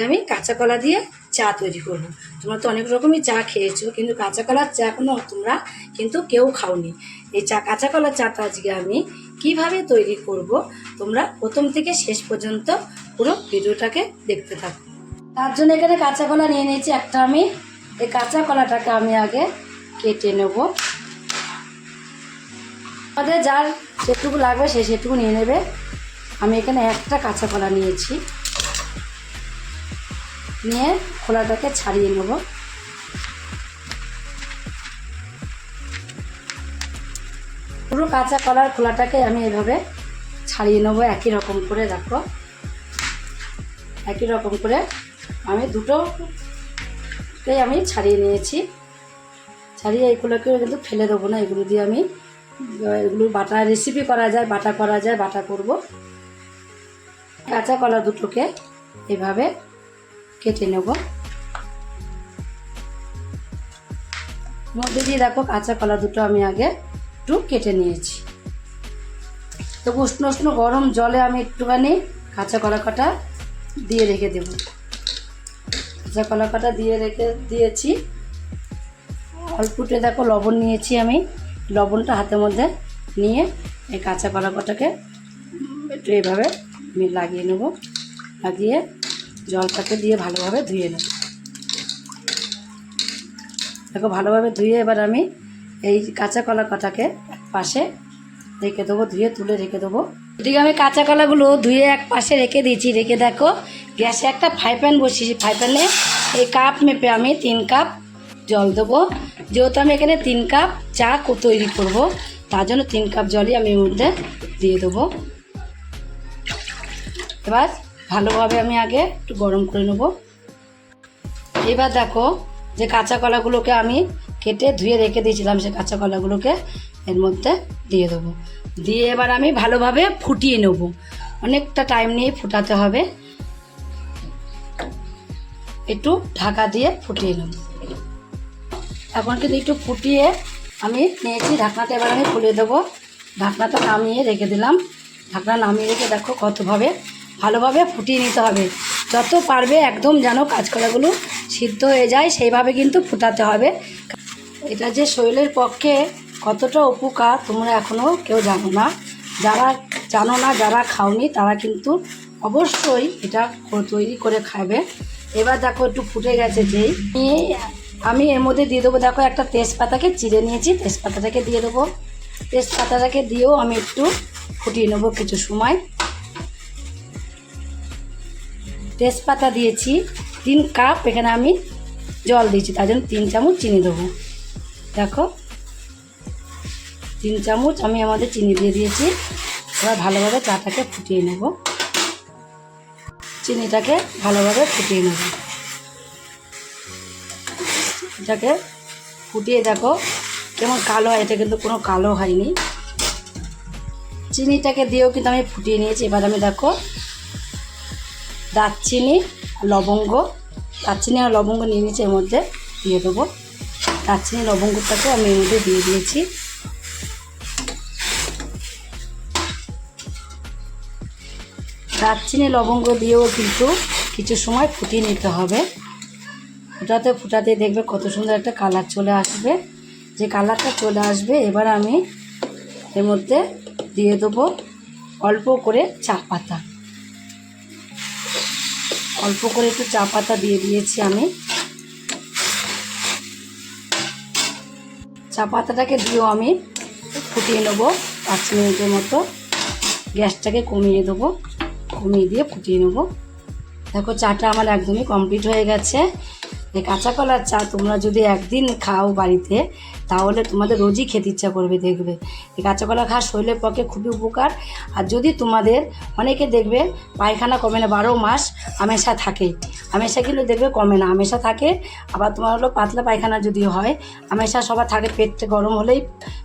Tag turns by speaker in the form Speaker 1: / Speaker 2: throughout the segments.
Speaker 1: আমি কাঁচা কলা দিয়ে চা তৈরি করব। তোমরা তো অনেক রকমই চা খেয়েছো, কিন্তু কাঁচা কলার চা এখনো তোমরা কিন্তু কেউ খাওনি। এই কাঁচা কলার চাটা আজকে আমি কিভাবে তৈরি করব, তোমরা প্রথম থেকে শেষ পর্যন্ত পুরো ভিডিওটাকে দেখতে থাকো। তার জন্য এখানে কাঁচা কলা নিয়ে নিয়েছি একটা। আমি এই কাঁচা কলাটাকে আমি আগে কেটে নেব। আমাদের যার যেটুকু লাগবে সেটুকু নিয়ে নেবে। আমি এখানে একটা কাঁচা কলা নিয়েছি, নিয়ে খোলাটাকে ছাড়িয়ে নেব। পুরো কাঁচা কলার খোলাটাকে আমি এভাবে ছাড়িয়ে নেব একই রকম করে। দেখো, একই রকম করে আমি দুটোকেই আমি ছাড়িয়ে নিয়েছি। ছাড়িয়ে এইগুলোকেও কিন্তু ফেলে দেবো না। এগুলো দিয়ে আমি এগুলো বাটা রেসিপি করা যায়, বাটা করা যায়, বাটা করব। কাঁচা কলা দুটোকে এভাবে কেটে নেব। মধ্যে দিয়ে দেখো কাঁচা কলা দুটো আমি আগে একটু কেটে নিয়েছি। তো উষ্ণ উষ্ণ গরম জলে আমি একটুখানি কাঁচা কলা কাটা দিয়ে রেখে দেব। কাঁচা কলা কাটা দিয়ে রেখে দিয়েছি। অল্পটে দেখো লবণ নিয়েছি আমি। লবণটা হাতের মধ্যে নিয়ে এই কাঁচা কলা কাটাকে একটু এইভাবে আমি লাগিয়ে নেব। লাগিয়ে জলটাকে দিয়ে ভালোভাবে ধুয়ে নেব। দেখো ভালোভাবে ধুয়ে এবার আমি এই কাঁচা কলা কাটাকে পাশে রেখে দেবো, ধুয়ে তুলে রেখে দেবো। এদিকে আমি কাঁচা কলাগুলো ধুয়ে এক পাশে রেখে দিয়েছি। রেখে দেখো গ্যাসে একটা ফ্রাই প্যান বসিয়েছি। ফ্রাই প্যানে এই কাপ মেপে আমি 3 কাপ জল দেবো। যেহেতু আমি এখানে 3 কাপ চা তৈরি করব, তার জন্য 3 কাপ জলই আমি এর মধ্যে দিয়ে দেবো। এবার ভালোভাবে আমি আগে একটু গরম করে নেব। এবার দেখো যে কাঁচা কলাগুলোকে আমি কেটে ধুয়ে রেখে দিয়েছিলাম, সে কাঁচা কলাগুলোকে এর মধ্যে দিয়ে দেবো। দিয়ে এবার আমি ভালোভাবে ফুটিয়ে নেব। অনেকটা টাইম নিয়ে ফুটাতে হবে। একটু ঢাকা দিয়ে ফুটিয়ে নেব। এখন কিন্তু একটু ফুটিয়ে আমি নিয়েছি ঢাকনাটা। এবার আমি খুলে দেবো। ঢাকনাটা নামিয়ে রেখে দিলাম। ঢাকনা নামিয়ে রেখে দেখো ভালোভাবে ফুটিয়ে নিতে হবে। যত পারবে একদম যেন কাঁচকলাগুলো সিদ্ধ হয়ে যায় সেইভাবে কিন্তু ফুটাতে হবে। এটা যে শরীরের পক্ষে কতটা উপকার তোমরা এখনও কেউ জানো না। যারা খাওনি তারা কিন্তু অবশ্যই এটা তৈরি করে খাবে। এবার দেখো একটু ফুটে গেছে যেই আমি এর মধ্যে দিয়ে দেবো। দেখো একটা তেজপাতাকে চিড়ে নিয়েছি, তেজপাতাটাকে দিয়ে দেবো। তেজপাতাটাকে দিয়েও আমি একটু ফুটিয়ে নেবো কিছু সময়। তেজপাতা দিয়েছি 3 কাপ, এখানে আমি জল দিয়েছি, তার জন্য 3 চামচ চিনি দেবো। দেখো 3 চামচ আমি আমাদের চিনি দিয়ে দিয়েছি। এবার ভালোভাবে চাটাকে ফুটিয়ে নেব। চিনিটাকে ভালোভাবে ফুটিয়ে নেব। এটাকে ফুটিয়ে দেখো কেমন কালো হয়। এটা কিন্তু কোনো কালো হয়নি। চিনিটাকে দিয়েও কিন্তু আমি ফুটিয়ে নিয়েছি। এবার আমি দেখো দারচিনি আর লবঙ্গ নিয়ে নিয়েছি, এর মধ্যে দিয়ে দেবো। দারচিনি লবঙ্গটাকে আমি এর মধ্যে দিয়ে দিয়েছি। দারচিনি লবঙ্গ দিয়েও কিন্তু কিছু সময় ফুটিয়ে নিতে হবে। ফুটাতে দেখবে কত সুন্দর একটা কালার চলে আসবে। যে কালারটা চলে আসবে এবার আমি এর মধ্যে দিয়ে দেবো অল্প করে চা পাতা। অল্প করে একটু চা পাতা দিয়ে দিয়েছি আমি। চা পাতাটাকে দিয়েও আমি ফুটিয়ে নেবো 5 মিনিটের মতো। গ্যাসটাকে কমিয়ে দেবো, কমিয়ে দিয়ে ফুটিয়ে নেবো। দেখো চাটা আমার একদমই কমপ্লিট হয়ে গেছে। এই কাঁচা কলার চা তোমরা যদি একদিন খাও বাড়িতে, তাহলে তোমাদের রোজই খেতে ইচ্ছা করবে। দেখবে এই কাঁচা কলা খাওয়া শরীরের পক্ষে খুবই উপকার। আর যদি তোমাদের অনেকে দেখবে পায়খানা কমে না, 12 মাস আমেশা থাকে, আমেশা কিন্তু দেখবে কমে না, আমেশা থাকে। আবার তোমার হলো পাতলা পায়খানা যদি হয়, আমেশা সবার থাকে, পেটটা গরম হলেই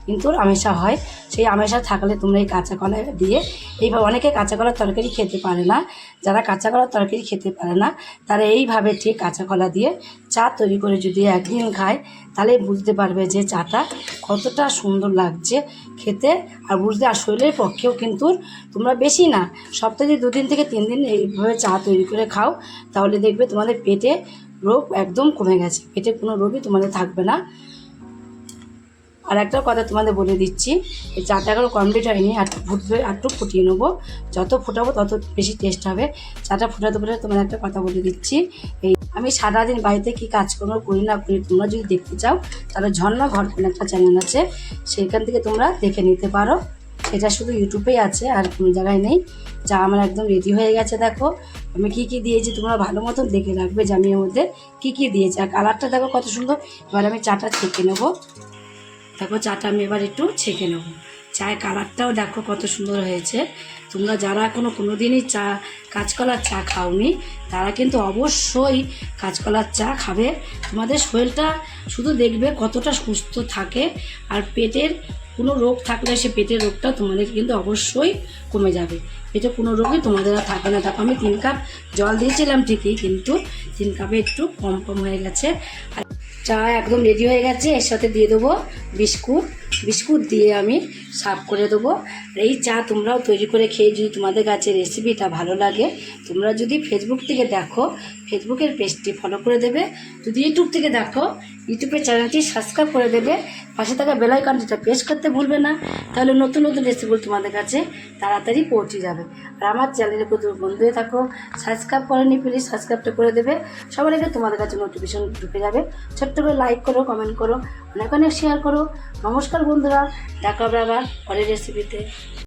Speaker 1: কিন্তু আমেশা হয়। সেই আমেশা থাকলে তোমরা এই কাঁচা কলা দিয়ে এইভাবে, অনেকে কাঁচা কলার তরকারি খেতে পারে না, যারা কাঁচা কলার তরকারি খেতে পারে না তারা এইভাবে ঠিক কাঁচা কলা দিয়ে চা তৈরি করে যদি একদিন খায় তাহলে বুঝতে পারবে যে চাটা কতটা সুন্দর লাগছে খেতে, আর বুঝতে আর শরীরের পক্ষেও কিন্তু তোমরা বেশি না সপ্তাহে 2 দিন থেকে 3 দিন এইভাবে চা তৈরি করে খাও, তাহলে দেখবে তোমাদের পেটে রোগ একদম কমে গেছে, পেটে কোনো রোগই তোমাদের থাকবে না। আর একটা কথা তোমাদের বলে দিচ্ছি, এই চাটা এখনো কমপ্লিট হয়নি, আর ফুটবে, একটু ফুটিয়ে নেবো, যত ফোটাবো তত বেশি টেস্ট হবে। চাটা ফোটাতে ফোটাতে তোমাদের একটা কথা বলে দিচ্ছি, এই আমি সারাদিন বাড়িতে কী কাজকর্ম করি না করি তোমরা যদি দেখতে চাও তাহলে ঝর্ণা ঘর কোনো একটা চ্যানেল আছে, সেইখান থেকে তোমরা দেখে নিতে পারো। সেটা শুধু ইউটিউবেই আছে, আর কোনো জায়গায় নেই। যা আমার একদম রেডি হয়ে গেছে, দেখো আমি কী কী দিয়েছি তোমরা ভালো মতো দেখে রাখবে যে আমি এর মধ্যে কী কী দিয়েছি। আর কালারটা দেখো কত সুন্দর। এবার আমি চাটা ছেঁকে নেবো, দেখো চাটা আমি এবার একটু ছেঁকে নেবো। চায়ের কালারটাও দেখো কত সুন্দর হয়েছে। তোমরা যারা কোনো দিনই কাঁচকলার চা খাওনি তারা কিন্তু অবশ্যই কাঁচকলার চা খাবে। তোমাদের শরীরটা শুধু দেখবে কতটা সুস্থ থাকে, আর পেটের কোনো রোগ থাকলে সে পেটের রোগটা তোমাদের কিন্তু অবশ্যই কমে যাবে। পেটে কোনো রোগই তোমাদের আর থাকে না। দেখো আমি 3 কাপ জল দিয়েছিলাম ঠিকই, কিন্তু 3 কাপে একটু কম হয়ে গেছে। আর চা একদম রেডি হয়ে গেছে, এর সাথে দিয়ে দেবো বিস্কুট দিয়ে আমি সার্ভ করে দেবো। এই চা তোমরাও তৈরি করে খেয়ে যদি তোমাদের কাছে রেসিপিটা ভালো লাগে, তোমরা যদি ফেসবুক থেকে দেখো ফেসবুকের পেজটি ফলো করে দেবে, যদি ইউটিউব থেকে দেখো ইউটিউবের চ্যানেলটি সাবস্ক্রাইব করে দেবে, পাশে থাকা বেল আইকনটা প্রেস করতে ভুলবে না, তাহলে নতুন নতুন রেসিপি তোমাদের কাছে তাড়াতাড়ি পৌঁছে যাবে। আর আমার চ্যানেলে প্রচুর বন্ধু হয়ে থাকো, সাবস্ক্রাইব করেনি প্লিজ সাবস্ক্রাইবটা করে দেবে, সবার আগে তোমাদের কাছে নোটিফিকেশন ঢুকে যাবে। ছোট্ট করে লাইক করো, কমেন্ট করো, অনেক শেয়ার করো। নমস্কার বন্ধুরা, দেখা হবে আবার পরের রেসিপিতে।